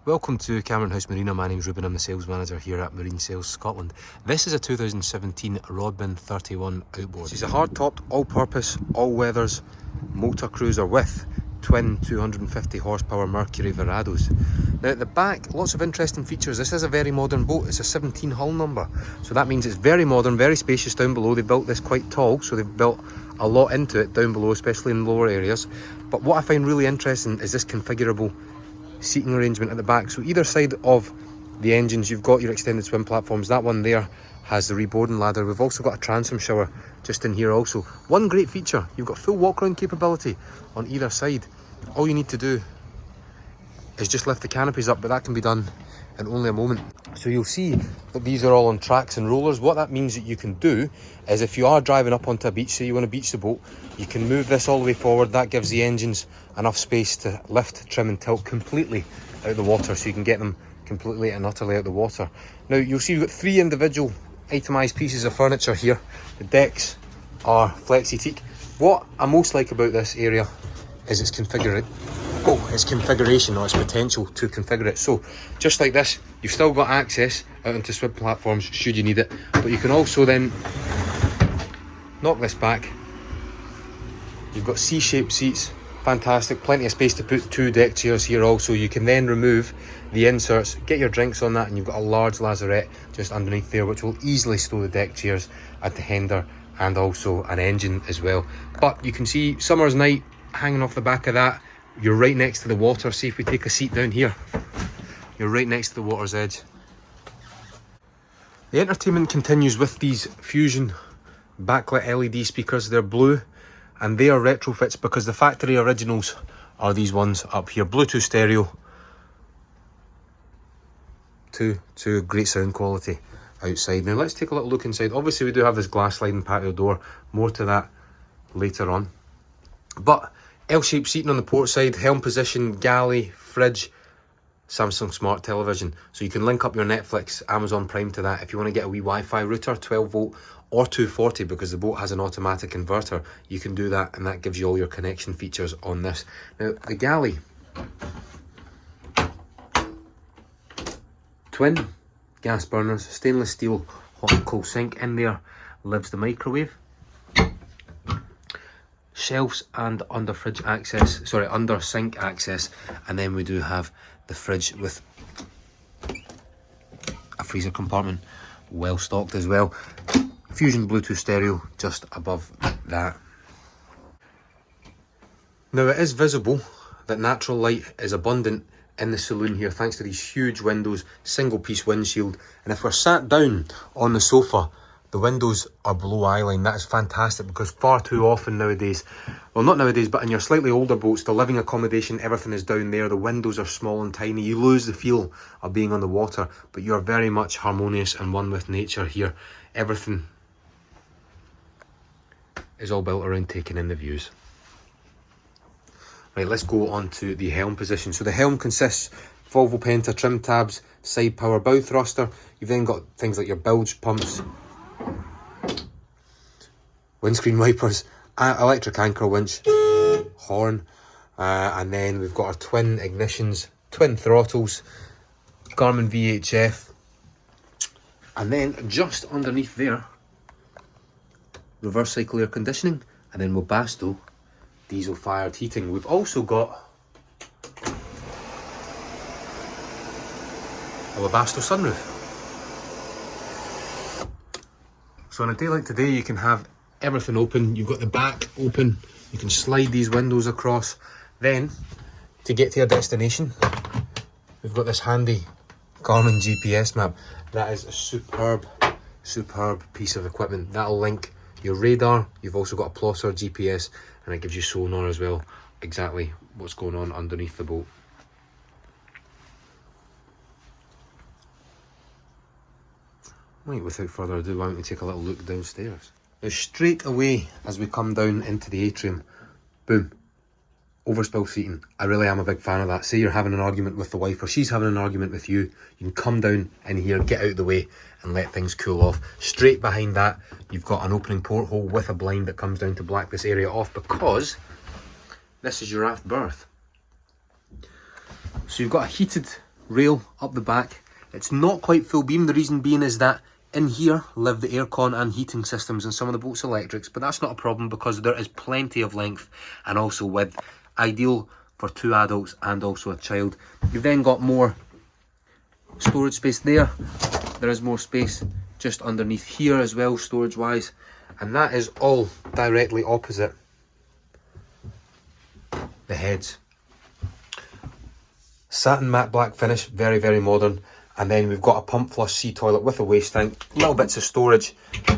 Welcome to Cameron House Marina. My name's Ruben, I'm the sales manager here at Marine Sales Scotland. This is a 2017 Rodman 31 outboard. This is a hard-topped, all-purpose, all-weathers motor cruiser with twin 250 horsepower Mercury Verados. Now at the back, lots of interesting features. This is a very modern boat. It's a 17 hull number. So that means it's very modern, very spacious down below. They built this quite tall, so they've built a lot into it down below, especially in lower areas. But what I find really interesting is this configurable seating arrangement at the back. So either side of the engines you've got your extended swim platforms. That one there has the reboarding ladder. We've also got a transom shower just in here also. One great feature, you've got full walk around capability on either side. All you need to do is just lift the canopies up, but that can be done in only a moment. So you'll see that these are all on tracks and rollers. What that means that you can do is if you are driving up onto a beach, say you want to beach the boat, you can move this all the way forward. That gives the engines enough space to lift, trim and tilt completely out of the water, so you can get them completely and utterly out of the water. Now you'll see we've got three individual itemised pieces of furniture here. The decks are flexi teak. What I most like about this area is its configuration or its potential to configure it. So just like this, you've still got access out onto swim platforms should you need it, but you can also then knock this back. You've got C-shaped seats, fantastic, plenty of space to put two deck chairs here also. You can then remove the inserts, get your drinks on that, and you've got a large lazarette just underneath there which will easily stow the deck chairs at the hender and also an engine as well. But you can see summer's night hanging off the back of that. You're right next to the water. See if we take a seat down here, you're right next to the water's edge. The entertainment continues with these Fusion backlit LED speakers. They're blue and they are retrofits because the factory originals are these ones up here. Bluetooth stereo to great sound quality outside. Now let's take a little look inside. Obviously we do have this glass sliding patio door, more to that later on. But L-shaped seating on the port side, helm position, galley, fridge, Samsung smart television. So you can link up your Netflix, Amazon Prime to that. If you want to get a wee Wi-Fi router, 12 volt or 240, because the boat has an automatic inverter, you can do that, and that gives you all your connection features on this. Now the galley, twin gas burners, stainless steel hot and cold sink. In there lives the microwave, shelves and under sink access, and then we do have the fridge with a freezer compartment, well stocked as well. Fusion Bluetooth stereo just above that. Now it is visible that natural light is abundant in the saloon here thanks to these huge windows, single piece windshield, and if we're sat down on the sofa, the windows are below eye line. That is fantastic because far too often nowadays, well not nowadays, but in your slightly older boats, the living accommodation, everything is down there. The windows are small and tiny. You lose the feel of being on the water, but you're very much harmonious and one with nature here. Everything is all built around taking in the views. Right, let's go on to the helm position. So the helm consists Volvo Penta trim tabs, side power bow thruster. You've then got things like your bilge pumps, windscreen wipers, electric anchor winch, horn, and then we've got our twin ignitions, twin throttles, Garmin VHF, and then just underneath there, reverse cycle air conditioning, and then Webasto diesel fired heating. We've also got a Webasto sunroof. So on a day like today, you can have everything open. You've got the back open, you can slide these windows across. Then to get to your destination, we've got this handy Garmin GPS map. That is a superb piece of equipment. That'll link your radar. You've also got a plotter GPS, and it gives you sonar as well, exactly what's going on underneath the boat. Right, without further ado, why don't we take a little look downstairs. Now straight away as we come down into the atrium, boom, overspill seating. I really am a big fan of that. Say you're having an argument with the wife or she's having an argument with you, you can come down in here, get out of the way and let things cool off. Straight behind that, you've got an opening porthole with a blind that comes down to black this area off because this is your aft berth. So you've got a heated rail up the back. It's not quite full beam. The reason being is that in here live the aircon and heating systems and some of the boat's electrics, but that's not a problem because there is plenty of length and also width, ideal for 2 adults and also a child. You've then got more storage space there. There is more space just underneath here as well, storage wise, and that is all directly opposite the heads. Satin matte black finish, very, very modern. And then we've got a pump flush sea toilet with a waste tank, little bits of storage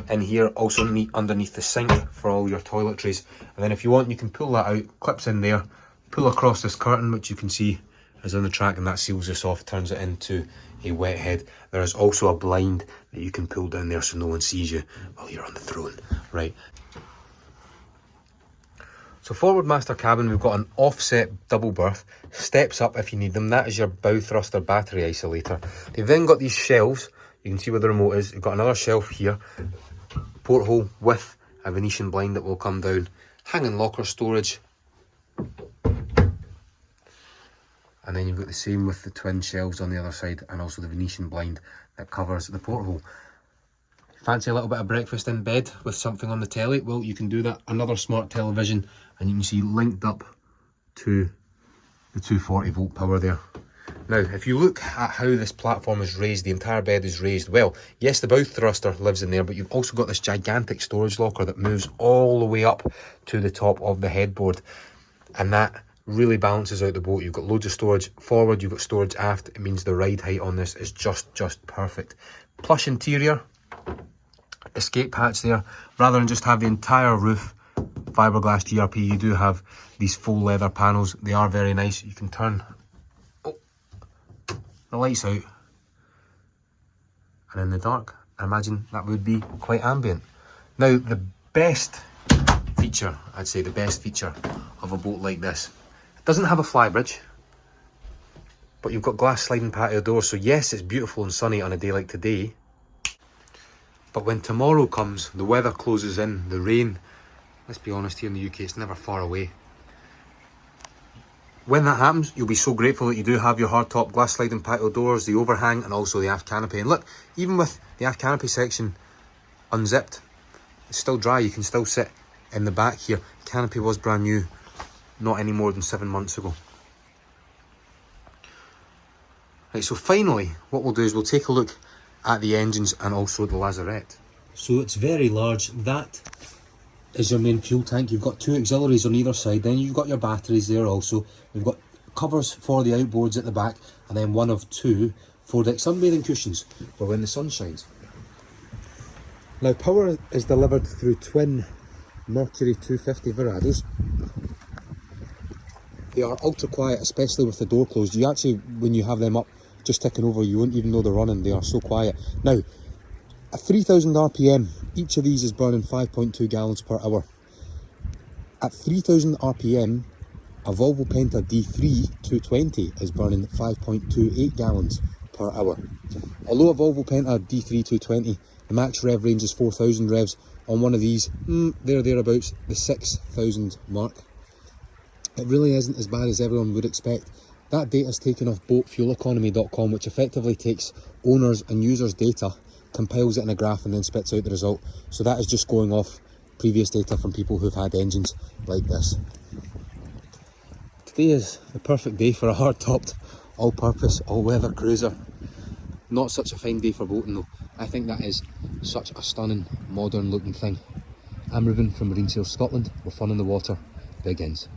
in here, also neat underneath the sink for all your toiletries. And then if you want, you can pull that out, clips in there, pull across this curtain, which you can see is on the track, and that seals this off, turns it into a wet head. There is also a blind that you can pull down there so no one sees you while you're on the throne. Right. So forward master cabin, we've got an offset double berth, steps up if you need them. That is your bow thruster battery isolator. They've then got these shelves. You can see where the remote is. You've got another shelf here, porthole with a Venetian blind that will come down, hanging locker storage. And then you've got the same with the twin shelves on the other side and also the Venetian blind that covers the porthole. Fancy a little bit of breakfast in bed with something on the telly? Well, you can do that. Another smart television, and you can see linked up to the 240 volt power there. Now, if you look at how this platform is raised, the entire bed is raised. Well, yes, the bow thruster lives in there, but you've also got this gigantic storage locker that moves all the way up to the top of the headboard, and that really balances out the boat. You've got loads of storage forward, you've got storage aft. It means the ride height on this is just perfect. Plush interior, escape hatch there. Rather than just have the entire roof fiberglass GRP, you do have these faux leather panels. They are very nice. You can turn the lights out, and in the dark, I imagine that would be quite ambient. Now, the best feature, I'd say the best feature of a boat like this, it doesn't have a flybridge, but you've got glass sliding patio doors. So yes, it's beautiful and sunny on a day like today, but when tomorrow comes, the weather closes in, the rain, let's be honest, here in the UK, it's never far away. When that happens, you'll be so grateful that you do have your hardtop glass sliding patio doors, the overhang, and also the aft canopy. And look, even with the aft canopy section unzipped, it's still dry. You can still sit in the back here. The canopy was brand new, not any more than 7 months ago. Right, so finally, what we'll do is we'll take a look at the engines and also the lazarette. So it's very large. That is your main fuel tank. You've got 2 auxiliaries on either side. Then you've got your batteries there also. We've got covers for the outboards at the back, and then 1 of 2 foredeck sunbathing cushions for when the sun shines. Now, power is delivered through twin Mercury 250 Verados. They are ultra quiet, especially with the door closed. You actually, when you have them up just ticking over, you won't even know they're running. They are so quiet. Now, at 3,000 RPM, each of these is burning 5.2 gallons per hour. At 3,000 RPM, a Volvo Penta D3 220 is burning 5.28 gallons per hour. Although a Volvo Penta D3 220, the max rev range is 4,000 revs, on one of these, thereabouts, the 6,000 mark. It really isn't as bad as everyone would expect. That data is taken off boatfueleconomy.com, which effectively takes owners' and users' data, compiles it in a graph, and then spits out the result. So that is just going off previous data from people who've had engines like this. Today is the perfect day for a hard-topped, all-purpose, all-weather cruiser. Not such a fine day for boating though. I think that is such a stunning, modern-looking thing. I'm Ruben from Marine Sales Scotland, where fun in the water begins.